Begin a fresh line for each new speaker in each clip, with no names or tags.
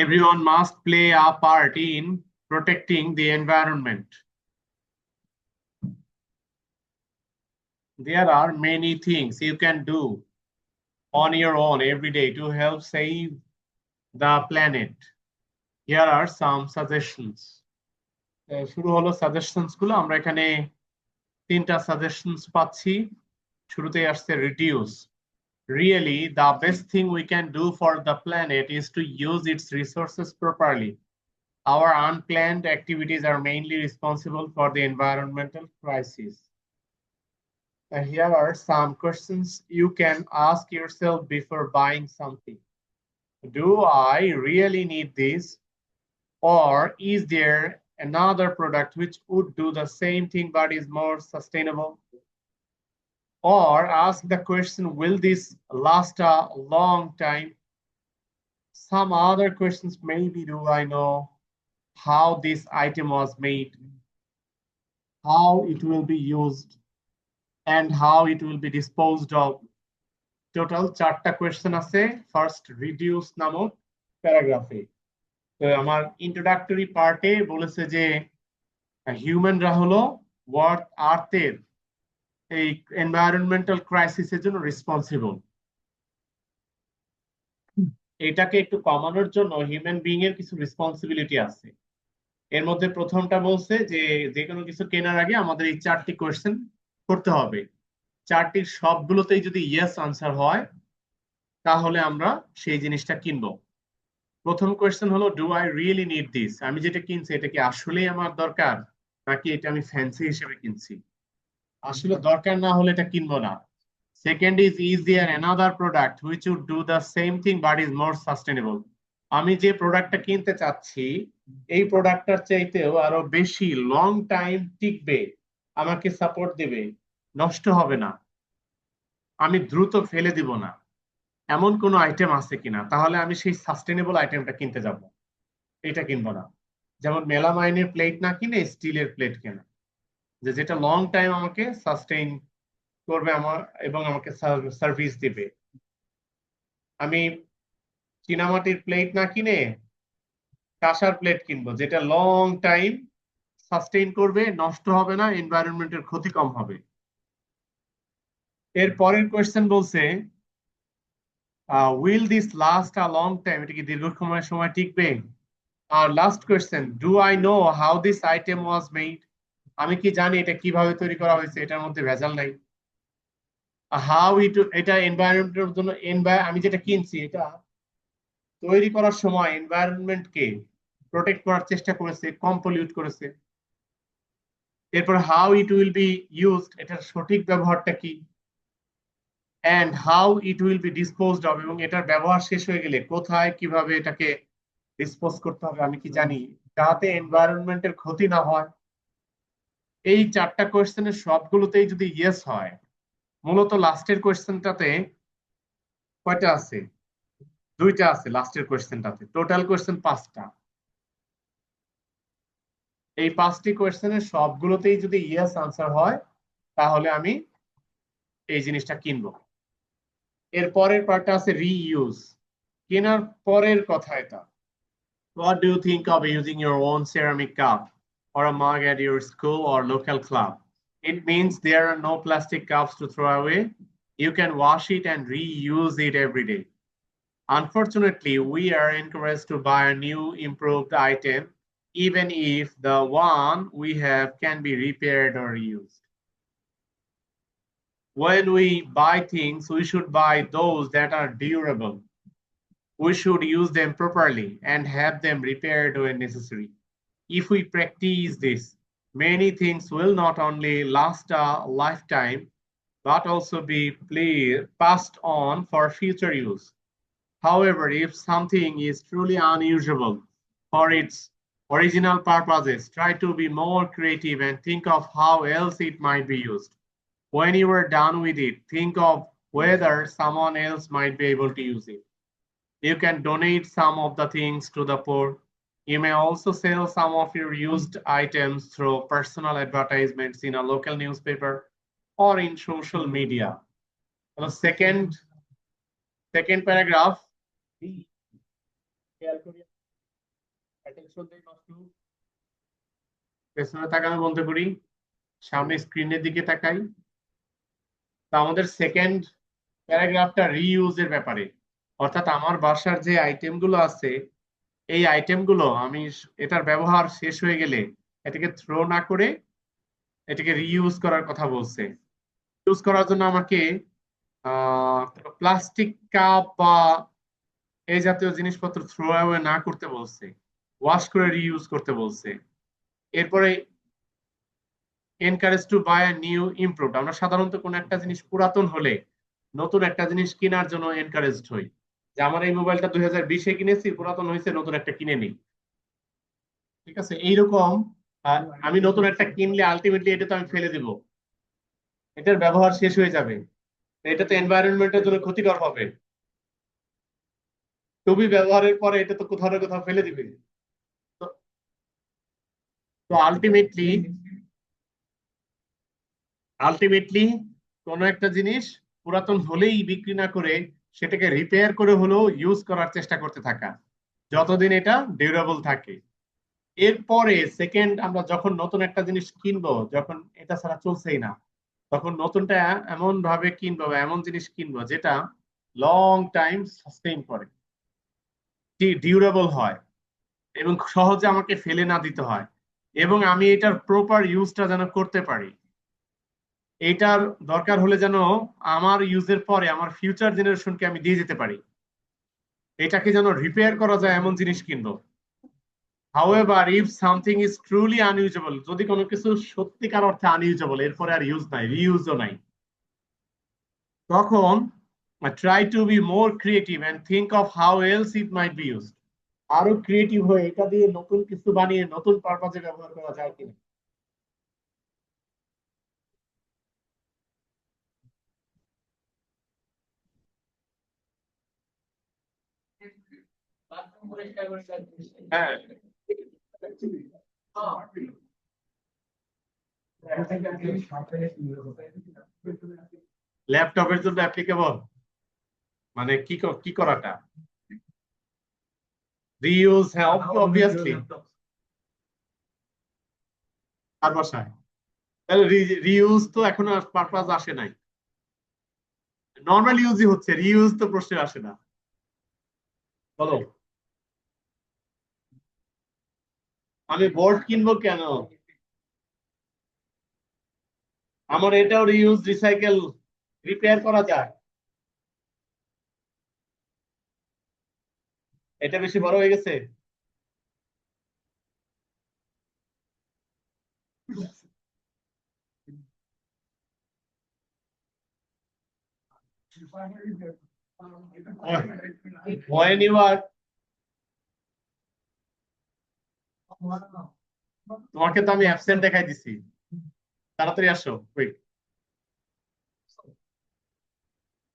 Everyone must play a part in protecting the environment. There are many things you can do on your own every day to help save the planet. Here are some suggestions. শুরু হলো suggestions গুলো। আমরা এখানে তিনটা suggestions পাচ্ছি। শুরুতেই আসছে reduce. Really, the best thing we can do for the planet is to use its resources properly. Our unplanned activities are mainly responsible for the environmental crisis. Here are some questions you can ask yourself before buying something. Do I really need this? Or is there another product which would do the same thing but is more sustainable? Or ask the question, will this last a long time? Some other questions maybe, do I know how this item was made, how it will be used, and how it will be disposed of? Total 4টা question আছে first reduce নামক প্যারাগ্রাফে। তো আমার introductory পার্টে বলেছে যে হিউম্যানরা হলো আর্থের এই এনভায়রনমেন্টাল ক্রাইসিসের জন্য রেসপন্সিবল। এটাকে একটু কমানোর জন্য হিউম্যান বিইং এর কিছু রেসপন্সিবিলিটি আছে। এর মধ্যে প্রথমটা বলছে যে কোনো কিছু কেনার আগে আমাদের এই 4টি কোয়েশ্চেন করতে হবে। 4টির সবগুলোতেই যদি ইয়েস আনসার হয় তাহলে আমরা সেই জিনিসটা কিনবো। প্রথম কোয়েশ্চেন হলো, do I really need this? আমি যেটা কিনছি এটা কি আসলেই আমার দরকার, নাকি এটা আমি ফ্যান্সি হিসেবে কিনছি? আসলে দরকার না হলে এটা কিনবো না। Second is there another product which would do the same thing but is more sustainable? আমি যে প্রোডাক্টটা কিনতে চাচ্ছি এই প্রোডাক্টটার চাইতেও আরো বেশি লং টাইম টিকবে, আমাকে সাপোর্ট দেবে, নষ্ট হবে না, আমি দ্রুত ফেলে দিব না, এমন কোনো আইটেম আছে কিনা? তাহলে আমি সেই সাস্টেনেবল আইটেমটা কিনতে যাব, এটা কিনবো না। যেমন মেলামাইনের প্লেট না কিনে স্টিলের প্লেট কেনা, যেটা লং টাইম আমাকে সাস্টেইন করবে আমার এবং আমাকে সার্ভিস দিবে। আমি চীনামাটির প্লেট না কিনে কাঁসার প্লেট কিনবো, যেটা লং টাইম সাস্টেইন করবে, নষ্ট হবে না, এনভায়রনমেন্টের ক্ষতি কম হবে। এর পরের কোয়েশ্চেন বলছে, will this last a long time? এটা কি দীর্ঘ সময় টিকবে? আর last question, do I know how this item was made? আমি কি জানি এটা কিভাবে তৈরি করা হয়েছে, এটার মধ্যে ভেজাল নাই? হাউ এটা এনভায়রনমেন্টের জন্য, আমি যেটা কিনছি এটা তৈরি করার সময় এনভায়রনমেন্টকে প্রোটেক্ট করার চেষ্টা করেছে, কম পলিউট করেছে। এরপর how it will be used, এটার সঠিক ব্যবহারটা কি? And how it will be disposed of, এবং এটার ব্যবহার শেষ হয়ে গেলে কোথায় কিভাবে এটাকে ডিসপোজ করতে হবে আমি কি জানি, যাতে এনভায়রনমেন্টের ক্ষতি না হয়। এই 4টা কোয়েশ্চেনের সবগুলোতেই যদি ইয়েস হয়, মূলত লাস্টের কোয়েশ্চেনটাতে কয়টা আছে? 2টা আছে লাস্টের কোয়েশ্চেনটাতে, টোটাল কোয়েশ্চেন 5টা। এই 5টি কোয়েশ্চেনের সবগুলোতেই যদি ইয়েস আনসার হয় তাহলে আমি এই জিনিসটা কিনবো। এর পরের পার্টটা আছে রিইউজ, কেনার পরের কথা এটা। What do you think of using your own ceramic cup or a mug at your school or local club? It means there are no plastic cups to throw away. You can wash it and reuse it every day. Unfortunately, we are encouraged to buy a new improved item even if the one we have can be repaired or used. When we buy things, we should buy those that are durable. We should use them properly and have them repaired when necessary. If we practice this, many things will not only last a lifetime, but also be passed on for future use. However, if something is truly unusable for its original purposes, try to be more creative and think of how else it might be used. When you are done with it, think of whether someone else might be able to use it. You can donate some of the things to the poor. You may also sell some of your used items through personal advertisements in a local newspaper or in social media. The second paragraph, attention দেই মাশরু। পেছনে তাকানো বন্ধ করি, সামনে স্ক্রিনের দিকে তাকাই। তা আমাদের সেকেন্ড প্যারাগ্রাফটা রিইউজের ব্যাপারে, অর্থাৎ আমার বাসার যে আইটেমগুলো আছে এই আইটেমগুলো আমি এটার ব্যবহার শেষ হয়ে গেলে এটাকে থ্রো না করে এটাকে রিইউজ করার কথা বলছে। ইউজ করার জন্য আমাকে প্লাস্টিক কাপ বা এই জাতীয় জিনিসপত্র থ্রো অ্যাওয়ে না করতে বলছে, ওয়াশ করে রিইউজ করতে বলছে। এরপরে encourage to buy new improved, আমরা সাধারণত কোন একটা জিনিস পুরাতন হলে নতুন একটা জিনিস কেনার জন্য এনকারেজড হই, যে আমার এই মোবাইলটা 2020-এ কিনেছি, পুরাতন হয়েছে, নতুন একটা কিনে নিই। ঠিক আছে, এইরকম আমি নতুন একটা কিনলে আলটিমেটলি এটা তো আমি ফেলে দিব, এটার ব্যবহার শেষ হয়ে যাবে, এটা তো এনভায়রনমেন্টের জন্য ক্ষতিকর হবে। তুমি ব্যবহারের পরে এটা তো কোথাও না কোথাও ফেলে দিবে। তো আলটিমেটলি আলটিমেটলি কোন একটা জিনিস পুরাতন হলেই বিক্রি না করে সেটাকে রিপেয়ার করে হলেও ইউজ করার চেষ্টা করতে থাকা, যতদিন এটা ডিউরেবল থাকে। এরপরে সেকেন্ড আমরা যখন নতুন একটা জিনিস কিনবো, যখন এটা ছাড়া চলছেই না, তখন নতুনটা এমন ভাবে কিনবো বা এমন জিনিস কিনবো যেটা লং টাইম সাস্টেইন করে, ডিউরেবল হয় এবং সহজে আমাকে ফেলে না দিতে হয়, এবং আমি এটার প্রপার ইউজটা যেন করতে পারি। এইটার দরকার হলে যেন আমার ইউজের পরে আমার ফিউচার জেনারেশনকে আমি দিয়ে যেতে পারি, এটাকে যেন রিপেয়ার করা যায় এমন জিনিস কিনবো। However, if something is truly unusable, যদি কোনো কিছু সত্যিকার অর্থে আনইউজেবল, এরপরে আর ইউজ নাই, রিইউজও নাই, তখন try to be more creative and think of how else it might be used, আরো ক্রিয়েটিভ হয়ে এটা দিয়ে নতুন কিছু বানিয়ে নতুন পারপাজে ব্যবহার করা যায় কিনা। হ্যাঁ, ল্যাপটপের জন্য অ্যাপ্লিকেবল, মানে কি করাটা রিইউজ, হ্যাঁ অবভিয়াসলি। আর বাসায় তাহলে রিইউজ তো এখন আর পারপাজ আসে নাই, নর্মাল ইউজই হচ্ছে, রিইউজ তো প্রশ্নে আসে না। বলো, আমি বোর্ড কিনবো কেন? আমার এটাও রিইউজ রিসাইকেল রিপেয়ার করা যায়। এটা বেশি বড় হয়ে গেছে। When you are, তোমাকে তো আমি অ্যাবসেন্ট দেখাই দিছি, তাড়াতাড়ি আসো। ওয়েট,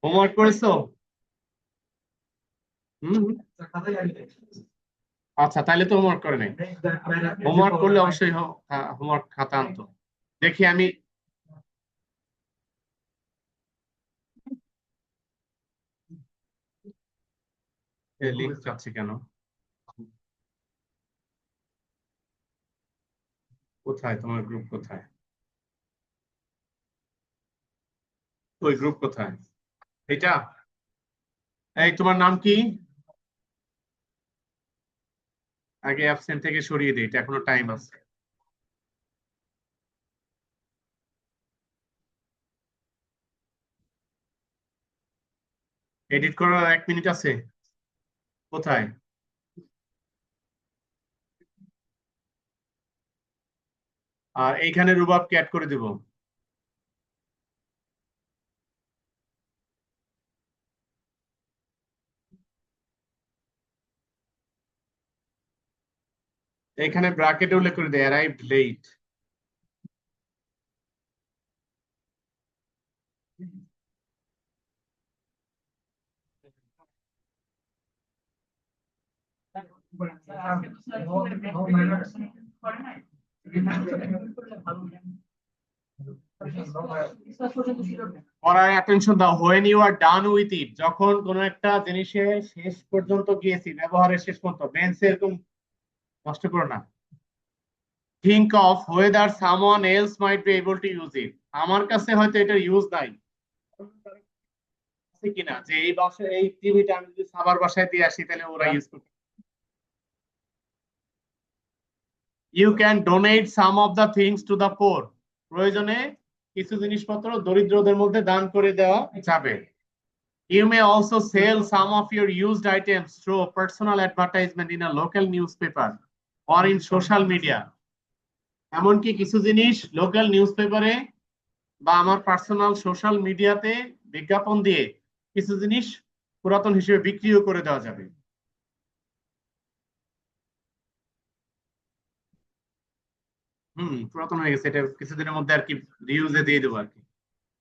হোমওয়ার্ক করেছো? হুম, আচ্ছা তাহলে তো হোমওয়ার্ক করে নাই। হোমওয়ার্ক করলে অবশ্যই হোমওয়ার্ক খাতা আনতো। দেখি আমি লিঙ্ক চাচ্ছি কেন, কোথায় তোমার গ্রুপ, কোথায় ওই গ্রুপ, কোথায় এটা? এই তোমার নাম কি? আগে অ্যাবসেন্ট থেকে সরিয়ে দিই, এটা এখনো টাইম আছে। এডিট করার 1 মিনিট আছে। কোথায়? আর এইখানে রুবাবকে অ্যাড করে দিব। এখানে ব্র্যাকেটে উল্লেখ করে দেয় অ্যারাইভড লেট। পড়ায় অ্যাটেনশন দাও। When you are done with it, যখন কোন একটা জিনিসে শেষ পর্যন্ত গিয়েছি, ব্যবহারের শেষ পর্যন্ত, বেঞ্চে এরকম কষ্ট করো না। Think of whether someone else might be able to use it. আমার কাছে হয়তো এটার ইউজ নাই, আছে কিনা যে এই বাসায় এই টিভিটা আমি যদি সাবার বাসায় দিয়ে আসি তাহলে ওরা ইউজ করবে। You can donate some of the things to the poor. প্রয়োজনে কিছু জিনিসপত্র দরিদ্রদের মধ্যে দান করে দেওয়া যাবে। You may also sell some of your used items through personal advertisement in a local newspaper or in social media. এমনকি কিছু জিনিস লোকাল নিউজ পেপারে বা আমার পার্সোনাল সোশ্যাল মিডিয়াতে বিজ্ঞাপন দিয়ে কিছু জিনিস পুরাতন হিসেবে বিক্রিও করে দেওয়া যাবে। পুরাতন হয়ে গেছে, এটা কিছুদিনের মধ্যে আর কি রিউজে দিয়ে দেবো আর কি।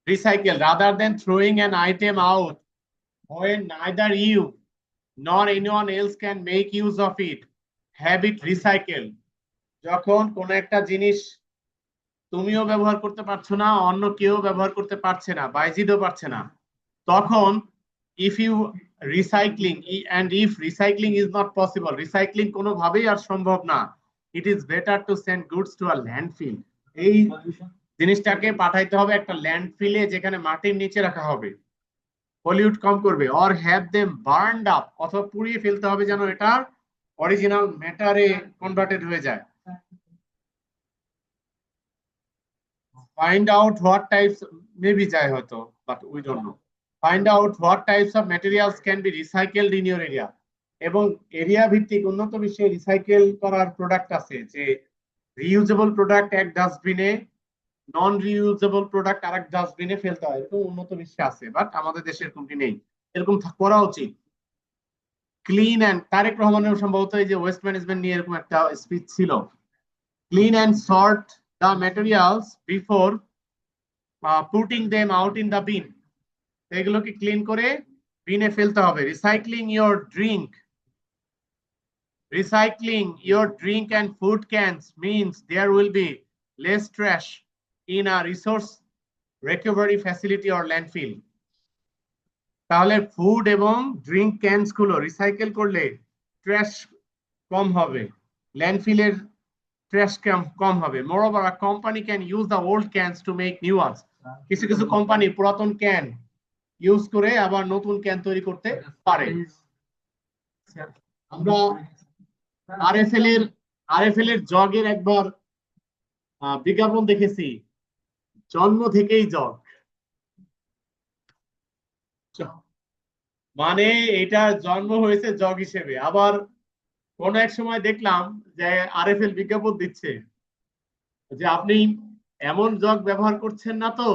Recycle rather than throwing an item out when neither you nor anyone else can make use of it, have it recycled. যখন কোন একটা জিনিস তুমিও ব্যবহার করতে পারছো না, অন্য কেউ ব্যবহার করতে পারছে না, বাইজিদও পারছে না, তখন if you recycling and if recycling is not possible, recycling কোনোভাবেই আর সম্ভব না, it is better to send goods to a landfill. এই জিনিসটাকে পাঠাইতে হবে একটা ল্যান্ডফিলে যেখানে মাটির নিচে রাখা হবে, পলিউট কম করবে। Or have them burned up, অথবা পুড়িয়ে ফেলতে হবে যেন এটার অরিজিনাল ম্যাটারে কনভার্টেড হয়ে যায়। Find out what types, maybe যায় হয়তো, but we don't know. Find out what types of materials can be recycled in your area. এবং এরিয়া ভিত্তিক উন্নত বিশ্বে রিসাইকেল করার প্রোডাক্ট আছে, যে রিইউজেবল প্রোডাক্ট এক ডাস্টবিনে, নন রিইউজেবল প্রোডাক্ট আরেক ডাস্টবিনে ফেলতে হয়, এরকম উন্নত বিশ্বে আছে, বাট আমাদের দেশে এরকমটি নেই। এরকম করা উচিত। ক্লিন অ্যান্ড, তারেক রহমানের সম্ভবত এই যে ওয়েস্ট ম্যানেজমেন্ট নিয়ে এরকম একটা স্পিচ ছিল। Clean and sort the materials before putting them out in the bin. এগুলোকে ক্লিন করে বিনে ফেলতে হবে। Recycling your drink and food cans means there will be less trash in a resource recovery facility or landfill. তাহলে food এবং drink cans গুলো recycle করলে trash কম হবে, ল্যান্ডফিলের ট্র্যাশ কম হবে। Moreover a company can use the old cans to make new ones. কিছু কিছু কোম্পানি পুরাতন ক্যান ইউজ করে আবার নতুন ক্যান তৈরি করতে পারে। আমরা আরএফএল এর জগের একবার বিজ্ঞাপন দেখেছি, জন্ম থেকেই জগ, মানে এটা জন্ম হয়েছে জগ হিসেবে। আবার কোন এক সময় দেখলাম যে আরএফএল বিজ্ঞাপন দিচ্ছে যে আপনি এমন জগ ব্যবহার করছেন না তো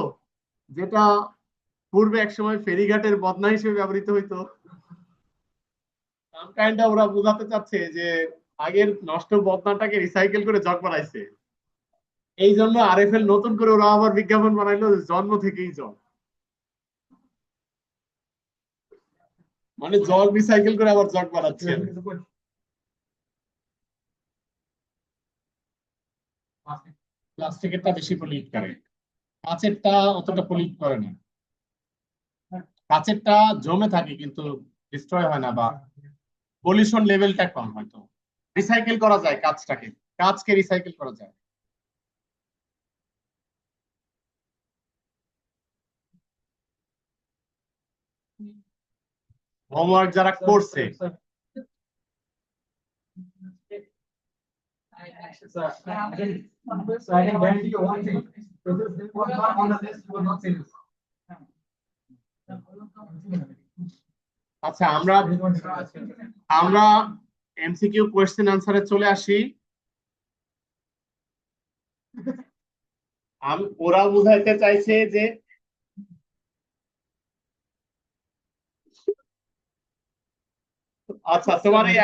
যেটা পূর্বে এক সময় ফেরিঘাটের বদনা হিসেবে ব্যবহৃত হইতো। ওরা বোঝাতে চাচ্ছে যে আগের নষ্ট বদনাটাকে রিসাইকেল করে জগ বানাইছে, এই জন্য আরএফএল নতুন করে ওরা আবার বিজ্ঞাপন বানাইলো জন্ম থেকেই জগ, মানে জগ রিসাইকেল করে আবার জগ বানাচ্ছে। প্লাস্টিকেরটা বেশি পলিউট করে, কাঁচেরটা অতটা পলিউট করে না। কাঁচেরটা জমে থাকে কিন্তু ডিস্ট্রয় হয় না, বা পলিউশন লেভেলটা কম, হয়তো রিসাইকেল করা যায় কাঁচটাকে, কাঁচকে রিসাইকেল করা যায়। হোমওয়ার্ক যারা করছে, আচ্ছা আমরা আমরা এমসিকিউ কোয়েশ্চেন আনসারে চলে আসি। ওরা বুঝাইতে চাইছে যে আচ্ছা তোমার এই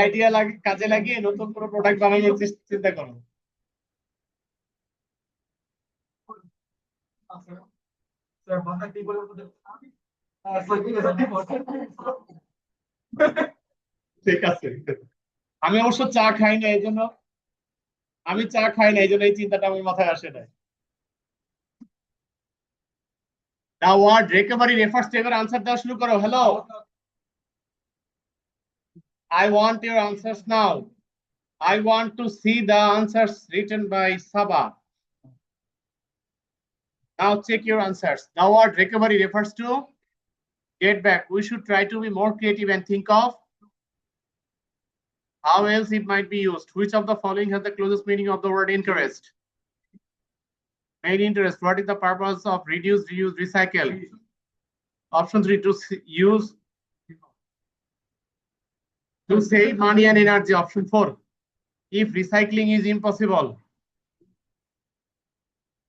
আইডিয়া কাজে লাগিয়ে নতুন কোনো প্রোডাক্ট বানানোর চিন্তা করো। ঠিক আছে, আমি অবশ্য চা খাই না, এই জন্য এই চিন্তাটা আমার মাথায় আসে নাই। The word recovery refers to, এবার আনসার দেওয়া শুরু করো। Hello, I want your answers now. I want to see the answers written by Saba. Now check your answers. The word recovery refers to get back. We should try to be more creative and think of how else it might be used. Which of the following has the closest meaning of the word interest? Main interest. What is the purpose of reduce, reuse, recycle? Option 3, to use, to save money and energy. Option 4, if recycling is impossible,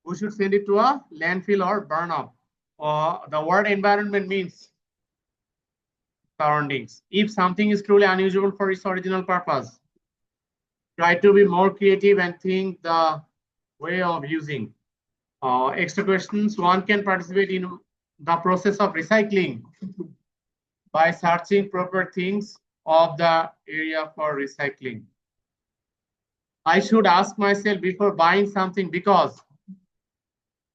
we should send it to a landfill or burn up. The word environment means surroundings. If something is truly unusual for its original purpose, try to be more creative and think the way of using. Extra questions. One can participate in the process of recycling by searching proper things of the area for recycling. I should ask myself before buying something because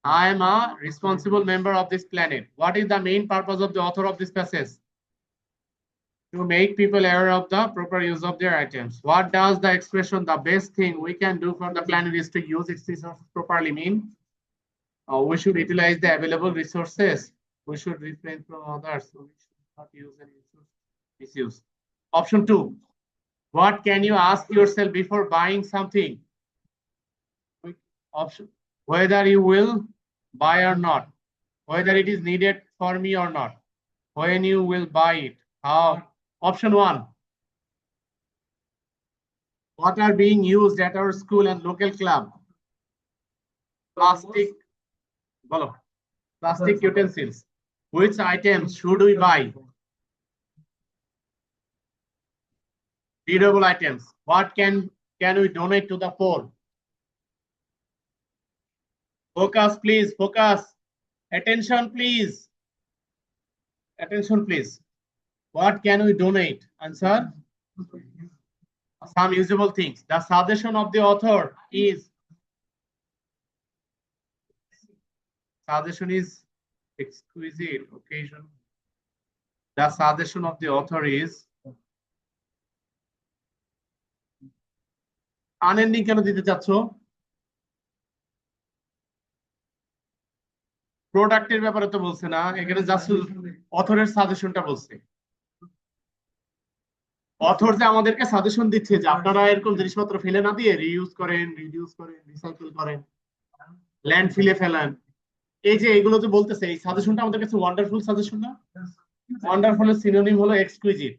I am a responsible member of this planet. What is the main purpose of the author of this passage? To make people aware of the proper use of their items. What does the expression the best thing we can do for the planet is to use its resources properly mean? We should utilize the available resources. We should refrain from others. So we should not use any resource misuse. Option 2. What can you ask yourself before buying something? Option. Whether you will buy or not. Whether it is needed for me or not. When you will buy it. How? Option 1. What are being used at our school and local club? Plastic. Bolo. Plastic utensils. Which items should we buy? Durable items. What can we donate to the poor? Focus, please. Focus. Attention, please. Attention, please. What can we donate? Answer. Some usable things. The suggestion of the author is exquisite occasion. The suggestion of the author is unending কেন দিতে চাচ্ছ? প্রোডাক্টের ব্যাপারে তো বলছে না, এখানে just অথরের সাজেশনটা বলছে। অথর যে আমাদেরকে সাজেশন দিচ্ছে যে আপনারা এরকম জিনিসপত্র ফেলে না দিয়ে রিইউজ করেন, রিডিউস করেন, রিসাইকেল করেন, ল্যান্ডফিলে ফেলেন, এই যে এগুলো যে বলতেছে, এই সাজেশনটা আমাদের কাছে ওয়ান্ডারফুল সাজেশন না? ওয়ান্ডারফুলের সিনোনিম হলো এক্সকুইজিট।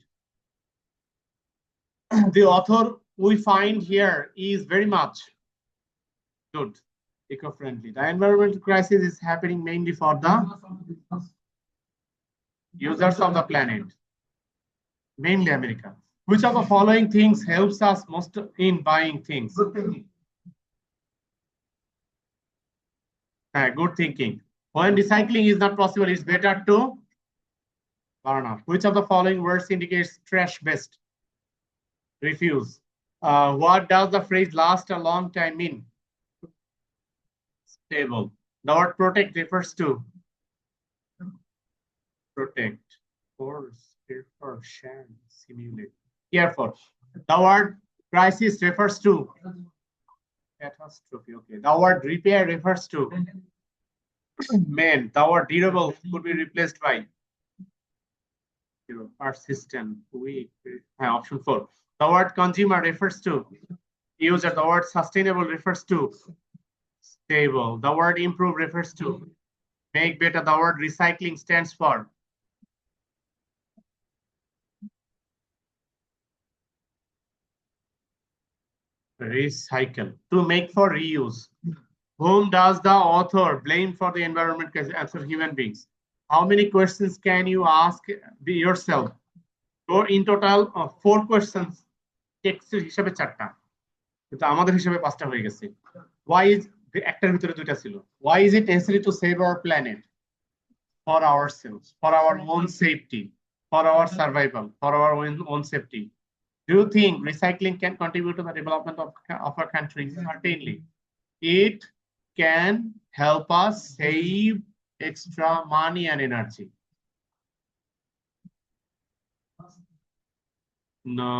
The author we find here is very much good, eco-friendly. The environmental crisis is happening mainly for the users of the planet, mainly America. Which of the following things helps us most in buying things? Good thinking. When recycling is not possible, it's better to burn up. Which of the following words indicates trash best? Refuse. What does the phrase last a long time mean? Stable. The word protect refers to protect, force, for, share, simulate, care for. The word crisis refers to catastrophe. Okay. The word repair refers to mend. The word durable could be replaced by persistent, weak. Option 4. The word consumer refers to user. The word sustainable refers to stable. The word improve refers to make better. The word recycling stands for recycle. To make for reuse. Whom does the author blame for the environment? Answer: human beings. How many questions can you ask yourself? Or in total 4 questions. টেক্সটের হিসাবে 4টা, কিন্তু আমাদের হিসাবে 5টা হয়ে গেছে। Why is একটার ভিতরে 2টা ছিল? Why is it necessary to save our planet? For ourselves, for our own safety, for our survival, for our own safety. Do you think recycling can contribute to the development of our country? Certainly. It can help us save extra money and energy. No,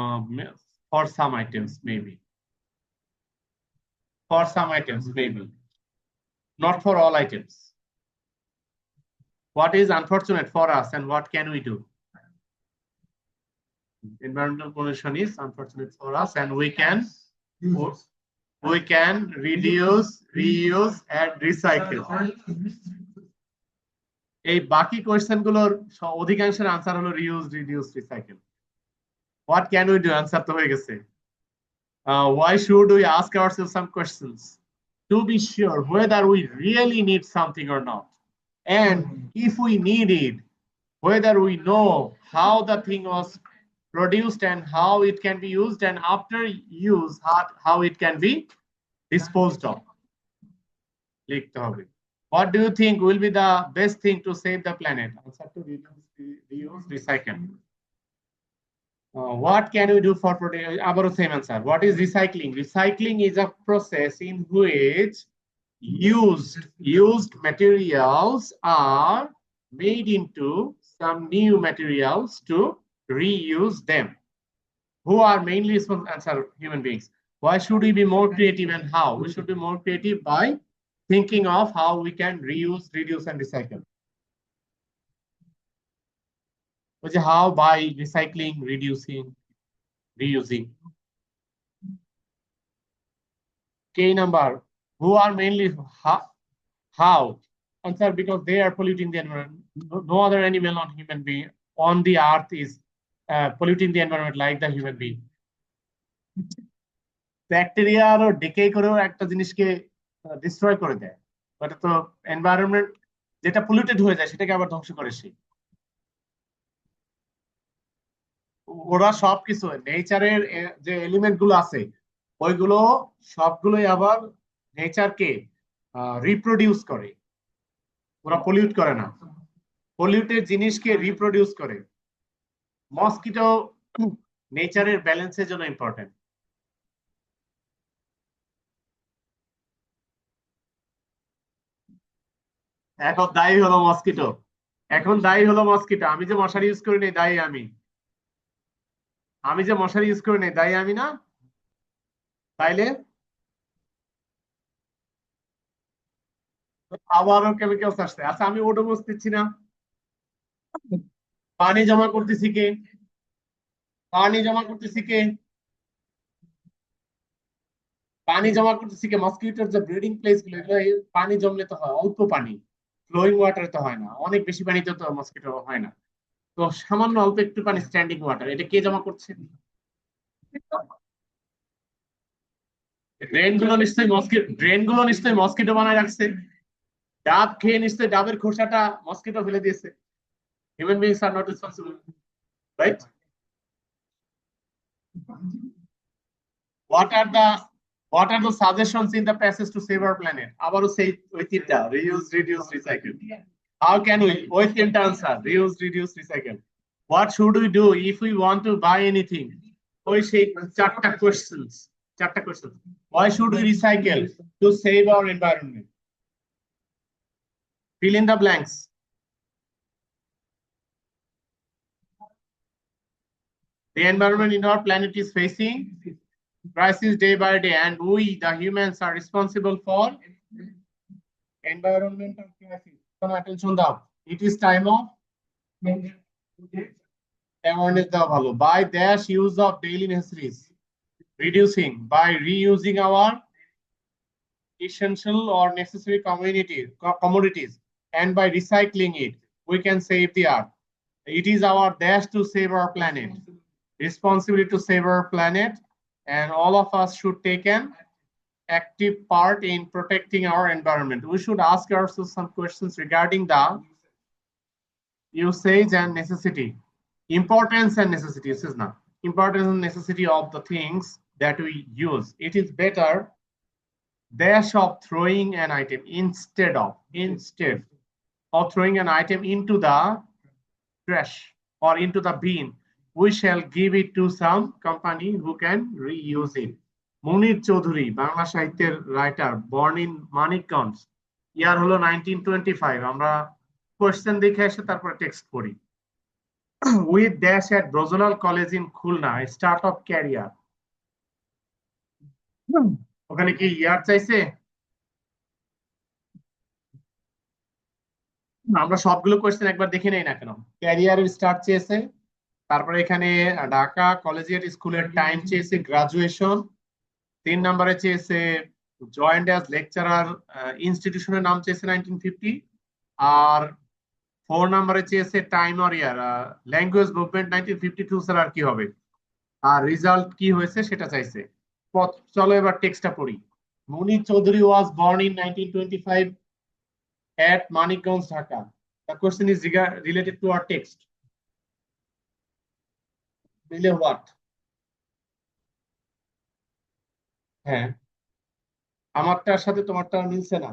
for some items, maybe. for some items, maybe. Not for all items. What is unfortunate for us and what can we do? Environmental pollution is unfortunate for us and we can reduce, reuse and recycle. এই বাকি question গুলোর অধিকাংশের answer হলো reuse, reduce, recycle. What can we do? Answer তো হয়ে গেছে। Why should we ask ourselves some questions to be sure whether we really need something or not? And if we need it, whether we know how the thing was produced and how it can be used, and after use, how it can be disposed of. What do you think will be the best thing to save the planet? Answer to reuse, recycle. What can we do for protection? About the same answer. What is recycling? Recycling is a process in which used materials are made into some new materials to reuse them. Who are mainly responsible? Answer: human beings. Why should we be more creative and how? We should be more creative by thinking of how we can reuse, reduce, and recycle. Which is how? By recycling, reducing, reusing. K number. Who are mainly how? Answer: because they are polluting the environment. No other animal on human being on the earth is polluting the environment like the human being. Bacteria আরো decay করেও একটা জিনিসকে destroy করে দেয়, ওটা তো environment যেটা polluted হয়ে যায় সেটাকে আবার ধ্বংস করে সে। ওরা সবকিছু নেচারের যে এলিমেন্ট গুলো আছে ওইগুলো সবগুলোই আবার নেচারকে রিপ্রোডিউস করে, ওরা পলিউট করে না, পলিউটেড জিনিসকে রিপ্রোডিউস করে। মসকিটো নেচারের ব্যালেন্সের জন্য ইম্পর্টেন্ট। এখন দায়ী হলো মসকিটো, এখন দায়ী হলো মসকিটো। আমি যে মশারি ইউজ করি নাই দায়ী আমি, আমি যে মশারি ইউজ করি নাই দায়ী আমি না? তাইলে আবারও কেমিক্যালস আসছে। আচ্ছা আমি ওডোমস দিচ্ছি না, পানি জমা করতেছি কে? পানি জমা করতেছি কে? পানি জমা করতেছি কে? মসকিটোর যে ব্রিডিং প্লেস গুলো এগুলো পানি জমলে তো হয় অল্প পানি, ফ্লোয়িং ওয়াটারে তো হয় না, অনেক বেশি পানিতে তো মসকিটো হয় না, তো সামান্য অল্প একটু পানি স্ট্যান্ডিং ওয়াটার, এটা কে জমা করছে? ড্রেন গুলো নিশ্চয়ই মসকিটো বানায় রাখছে। ডাব খেয়ে নিশ্চয়ই ডাবের খোসাটা মসকিটো ফেলে দিয়েছে। Human beings are not responsible, right? What are the suggestions in the passage to save our planet? আবারও সেই ওই তিনটা, reuse, reduce, recycle. How can we? ওই তিনটা answer, reuse, reduce, recycle. What should we do if we want to buy anything? ওই সেই চারটা questions. Why should we recycle? To save our environment. Fill in the blanks. The environment in our planet is facing crisis day by day, and we, the humans, are responsible for environmental crisis. Some attention now. It is time of awareness develop by dash use of daily necessities, reducing by reusing our essential or necessary commodities, and by recycling it, we can save the earth. It is our dash to save our planet, responsibility to save our planet, and all of us should take an active part in protecting our environment. We should ask ourselves some questions regarding the usage and necessity, importance and necessity. This is not importance and necessity of the things that we use. It is better dash of throwing an item instead of throwing an item into the trash or into the bin. We shall give it to some company who can reuse it. Munir Choudhury, Bangla সাহিত্যের writer, born in Manikganj, ইয়ার হলো 1925। আমরা question দেখে এসে তারপরে text পড়ি। With dash at Brozolal College in Khulna, a startup career. ওখানে কি ইয়ার চাইছে? আমরা সবগুলো কোয়েশ্চেন একবার দেখে নেই না কেন? ক্যারিয়ারের স্টার্ট চেয়েছে, তারপরে এখানে ঢাকা কলেজিয়েট স্কুলের টাইম চেয়েছে, গ্রাজুয়েশন, 3 নম্বরে চেয়েছে জয়েন্ট অ্যাজ লেকচারার ইনস্টিটিউশনের নাম চেয়েছে 1950, আর 4 নম্বরে চেয়েছে time or year, language movement 1952 ছাড়া আর কি হবে, আর রেজাল্ট কি হয়েছে সেটা চাইছে। চলো এবার টেক্সটটা পড়ি। Munir Chowdhury was born in 1925 at Manikganj, Dhaka. The question is related to our text. মিলে what? হ্যাঁ, আমারটার সাথে তোমারটা মিলছে না।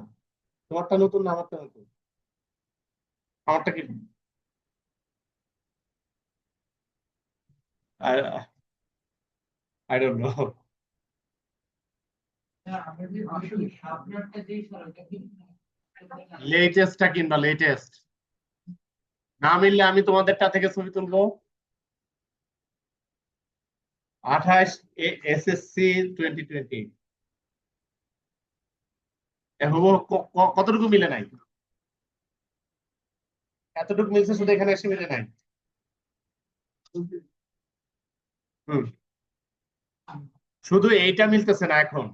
তোমারটা নতুন না আমারটা নতুন? আমারটা কি? I don't know. লেটেস্টটা কিনবা, লেটেস্ট। না মিললে আমি তোমাদেরটা থেকে ছবি তুলবো। 28 এসএসসি 2020। কতটুকু মিলে নাই? এতটুকু মিলছে, শুধু এখানে এসে মিলে নাই। হুম, শুধু এইটা মিলতেছে না এখন।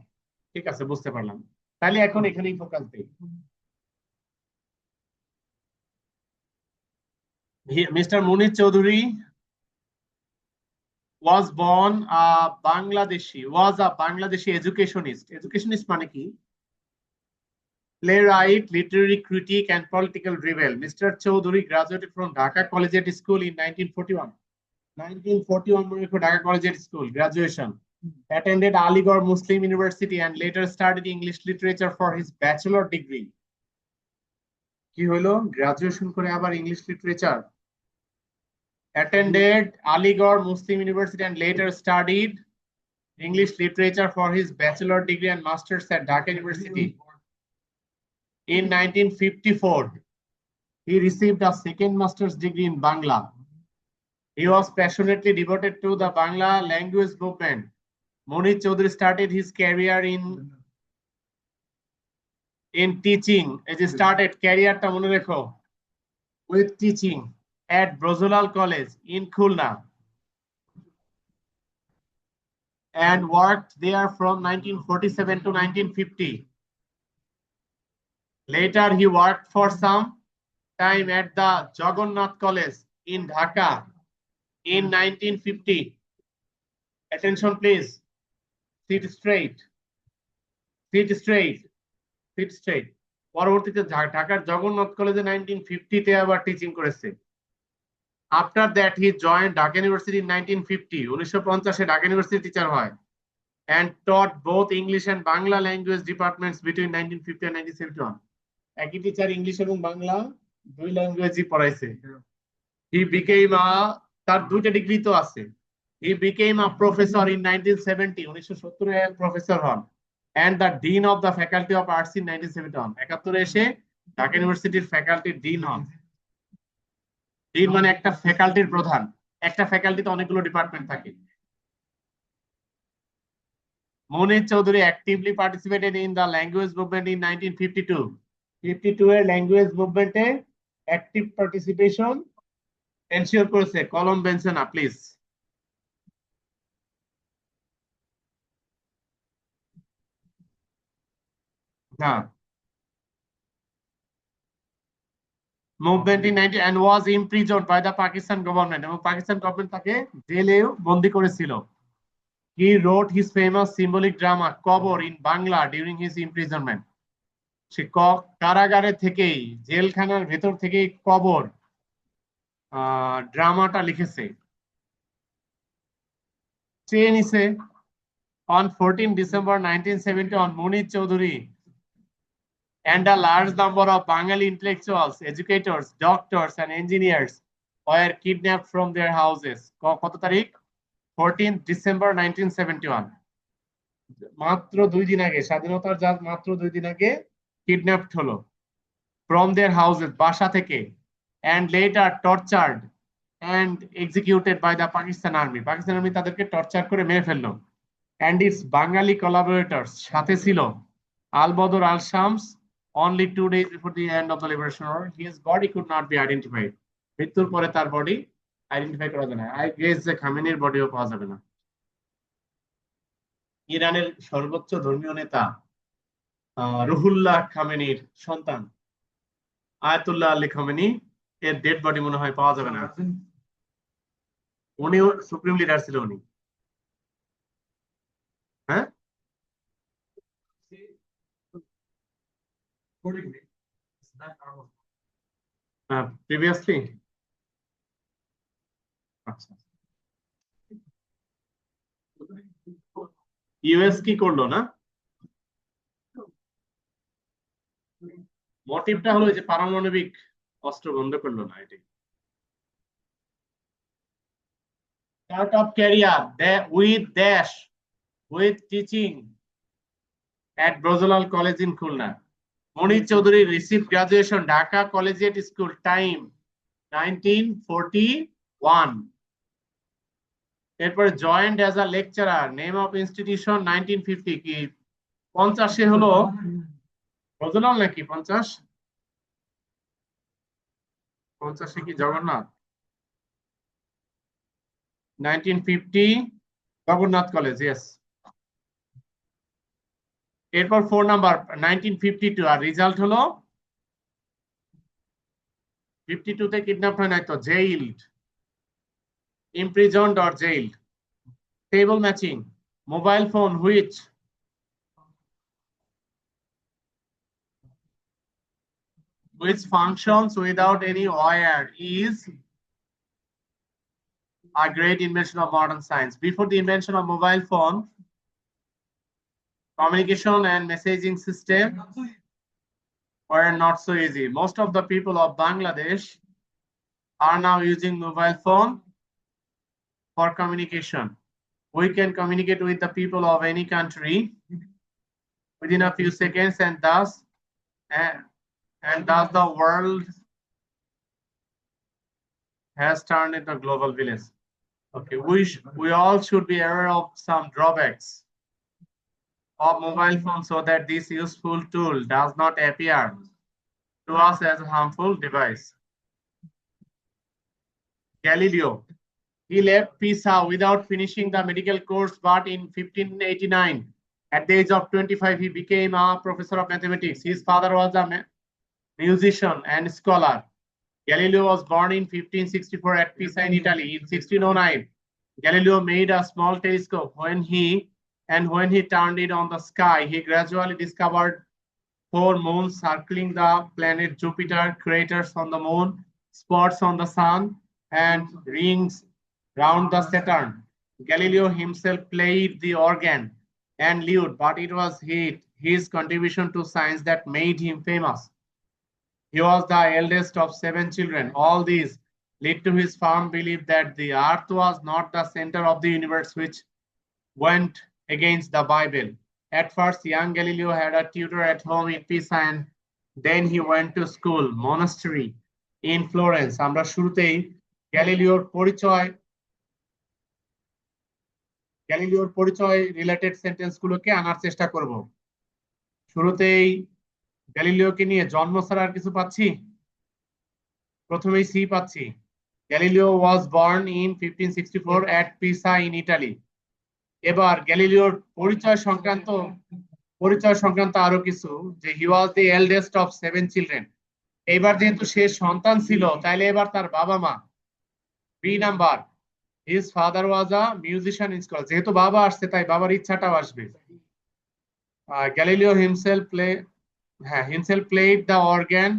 ঠিক আছে, বুঝতে পারলাম। তাহলে এখন এখানেই ফোকাস দিই। Mr. Munir Chaudhary was a Bangladeshi educationist. Educationist মানে কি? Playwright, literary critic, and political rebel. Mr. Chaudhary graduated from Dhaka Collegiate School in 1941. 1941 মনে রেখো, Dhaka Collegiate School, graduation. Attended Aligarh Muslim University and later studied English literature for his bachelor degree. কি হলো? Graduation করে আবার English literature. Attended Aligarh Muslim University and later studied English literature for his bachelor degree and masters at Dhaka University. In 1954, he received a second master's degree in Bangla. He was passionately devoted to the Bangla language movement. Munir Chaudhary started his career in teaching. As he started career ta mone rekho with teaching at Brozulal College in Khulna, and worked there from 1947 to 1950. Later, he worked for some time at the Jagannath College in Dhaka in 1950. Attention, please. Sit straight. Sit straight. Sit straight. পরবর্তীতে ঢাকার জগন্নাথ কলেজে 1950-তে আবার teaching করেছে। After that, he joined Dhaka University in 1950. 1950-এ Dhaka university teacher হয় and taught both English and Bangla language departments between 1950 and 1971. একই teacher English এবং বাংলা দুই ল্যাঙ্গুয়েজই পড়াইছে। He became তার দুইটা ডিগ্রি তো আছে। He became a professor in 1970, 1970-এ professor হন, and the dean of the faculty of arts in 1971. 71-এ এসে ঢাকা ইউনিভার্সিটির ফ্যাকাল্টির ডিন হন। ডিন মানে একটা ফ্যাকাল্টির প্রধান। একটা ফ্যাকাল্টিতে অনেকগুলো ডিপার্টমেন্ট থাকে। Munir Chaudhary actively participated in the language movement in 1952. 52-এর ল্যাঙ্গুয়েজ মুভমেন্টে অ্যাক্টিভ পার্টিসিপেশন এনশিওর করেছে। কলম বেঞ্চে না প্লিজ। না, movement in 90 and was imprisoned by the Pakistan government, এবং পাকিস্তান গভর্নমেন্ট তাকে জেলেও বন্দী করেছিল। He wrote his famous symbolic drama কবর in Bangla during his imprisonment. সে কারাগারে থেকেই, জেলখানার ভেতর থেকেই কবর ড্রামাটা লিখেছে। চেয়ে নিছে। On 14 December 1971, Munir Chaudhary and a large number of Bengali intellectuals, educators, doctors, and engineers were kidnapped from their houses. কত তারিখ? 14 December 1971. মাত্র 2 দিন আগে, স্বাধীনতার যা মাত্র 2 দিন আগে কিডন্যাপড হলো from their houses, বাসা থেকে, and later tortured and executed by the Pakistan army. Pakistan army তাদেরকে টর্চার করে মেরে ফেললো। and its Bengali collaborators সাথে ছিল Al Badr Al Shams only 2 days before the end of the liberation war. His body could not be identified. মৃত্যুর পরে তার body identify করা যায় না। আই গেস যে খামেনির বডিও পাওয়া যাবে না। ইরানের সর্বোচ্চ ধর্মীয় নেতা রুহুল্লাহ খামেনির সন্তান আয়াতুল্লাহ আলী খামেনি এর ডেড বডি মনে হয় পাওয়া যাবে না। উনিও সুপ্রিম লিডার ছিল উনি। হ্যাঁ, প্রিভিয়াসলি আচ্ছা, ইউএস কি করলো না, মোটিভটা হলো যে পারমাণবিক অস্ত্র বন্ধ করলো না। এটাই start of career with dash with teaching at Brozolal College in Khulna. Moni Chaudhary received graduation Dhaka Collegiate School, time 1941. এরপরে joined as a lecturer, name of institution 1950 কি 50 হলো ব্রজলাল নাকি 50 কি জগন্নাথ 1950 জগন্নাথ কলেজ, ইয়েস। এরপর 4 নাম্বার 1952 আর রেজাল্ট হলো 52 তে kidnap হয় নাই তো, জেইলড, imprisoned or jailed. Table matching, mobile phone which functions without any wire is a great invention of modern science. Before the invention of mobile phone, communication and messaging system were not so easy. Most of the people of Bangladesh are now using mobile phone for communication. We can communicate with the people of any country within a few seconds, and thus the world has turned into a global village. Okay, we all should be aware of some drawbacks of mobile phone so that this useful tool does not appear to us as a harmful device. Galileo, he left Pisa without finishing the medical course, but in 1589, at the age of 25, he became a professor of mathematics. His father was a musician and scholar. Galileo was born in 1564 at Pisa in Italy. In 1609, Galileo made a small telescope. When he turned it on the sky, he gradually discovered 4 moons circling the planet Jupiter, craters on the moon, spots on the sun, and rings round the Saturn. Galileo himself played the organ and lute, but it was his contribution to science that made him famous. He was the eldest of 7 children. All these led to his firm belief that the earth was not the center of the universe, which went against the Bible. At first, young Galileo had a tutor at home in Pisa, and then he went to school, monastery in Florence. আমরা শুরুতেই গ্যালিলিওর পরিচয় related sentence গুলোকে আনার চেষ্টা করব। শুরুতেই গ্যালিলিওকে নিয়ে জন্ম ছাড়া আর কিছু পাচ্ছি? প্রথমেই সি পাচ্ছি। Galileo was born in 1564 at Pisa in Italy. এবার গ্যালিলিওর পরিচয় সংক্রান্ত আরো কিছু, যে হি ওয়াজ দি এল্ডেস্ট অফ 7 চিলড্রেন। এইবার যেহেতু সে সন্তান ছিল, তাইলে এবার তার বাবা মা। B number, his father was a musician in school. যেহেতু বাবা আসছে তাই বাবার ইচ্ছাটাও আসবে। Galileo himself played the organ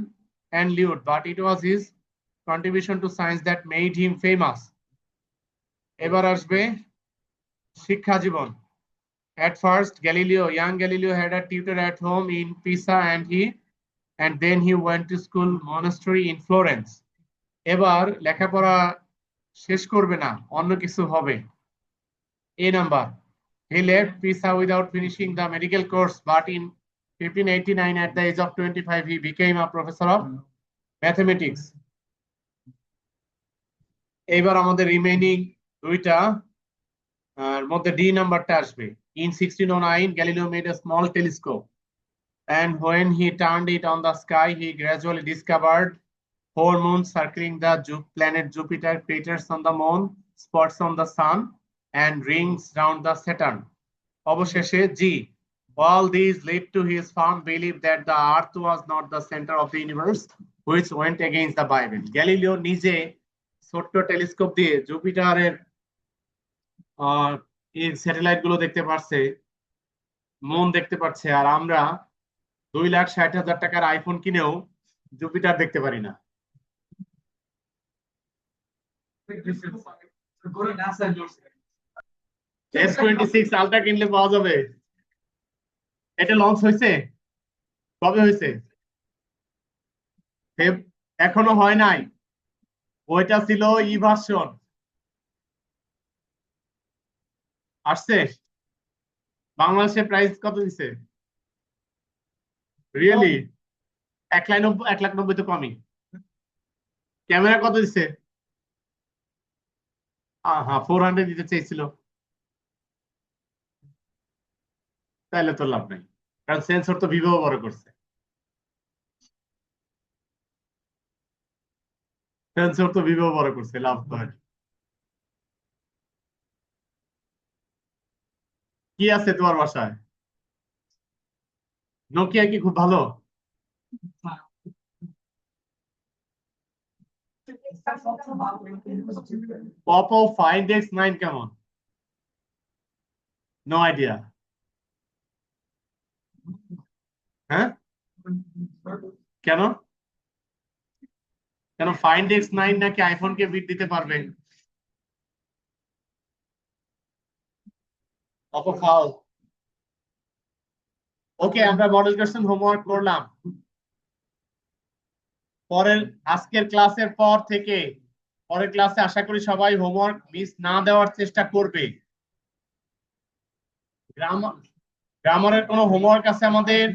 and lute, but it was his contribution to science that made him famous. এবার আসবে শিক্ষা জীবন। At first, young Galileo had a tutor at home in Pisa, and then he went to school monastery in Florence. এবার লেখাপড়া শেষ করবে না, অন্য কিছু হবে। A number, he left Pisa without finishing the medical course, but in 1589, at the age of 25, he became a professor of mathematics. এবার আমাদের রিমেইনিং দুইটা মধ্যে ডি নাম্বারটা আসবে। In 1609, Galileo made a small telescope, and when he turned it on the sky, he gradually discovered four moons circling the planet Jupiter, craters on the moon, spots on the sun, and rings round the Saturn. অবশেষে G. All these led to his firm belief that the earth was not the center of the universe, which went against the Bible. Galileo নিজে ছোট্ট telescope দিয়ে জুপিটারের এই satellite গুলো দেখতে পারছে, মন দেখতে পাচ্ছে, আর আমরা 2,60,000 টাকার আইফোন কিনেও জুপিটার দেখতে পারি না। S26 আলট্রা কিনলে পাওয়া যাবে। এটা লঞ্চ হয়েছে? কবে হয়েছে? এখনো হয় নাই। ওইটা ছিল ই ভার্সন। আসছে? বাংলাদেশে প্রাইস কত দিছে? রিয়েলি? 1,90,000 তো কমই। ক্যামেরা কত দিছে? হ্যাঁ 400 দিতে চাইছিল। তাহলে তো লাভ নাই, কারণ সেন্সর তো ভিভো বড় করছে। সেন্সর তো ভিভো বড় করছে, লাভ হয়। কি আছে তোমার বাসায়? নোকিয়া কি খুব ভালো? Oppo Find X9 কেমন? No idea. হ্যাঁ কেন? কেন Find X9 নাকি আইফোনকে বিট দিতে পারবে? Oppo ফাও। ওকে, আমরা মডেল কোশ্চেন হোমওয়ার্ক করলাম। পরের আজকের ক্লাসের পর থেকে পরের ক্লাসে আশা করি সবাই হোমওয়ার্ক মিস না দেওয়ার চেষ্টা করবে। গ্রামারের কোনো হোমওয়ার্ক আছে আমাদের?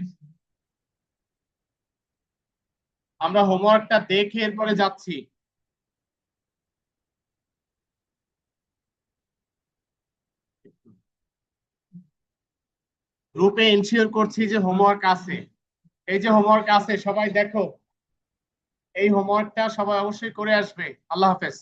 আমরা হোমওয়ার্কটা দেখে এরপরে যাচ্ছি। গ্রুপে এনশিওর করছি যে হোমওয়ার্ক আছে। এই যে হোমওয়ার্ক আছে, সবাই দেখো, এই হোমওয়ার্কটা সবাই অবশ্যই করে আসবে। আল্লাহ হাফেজ।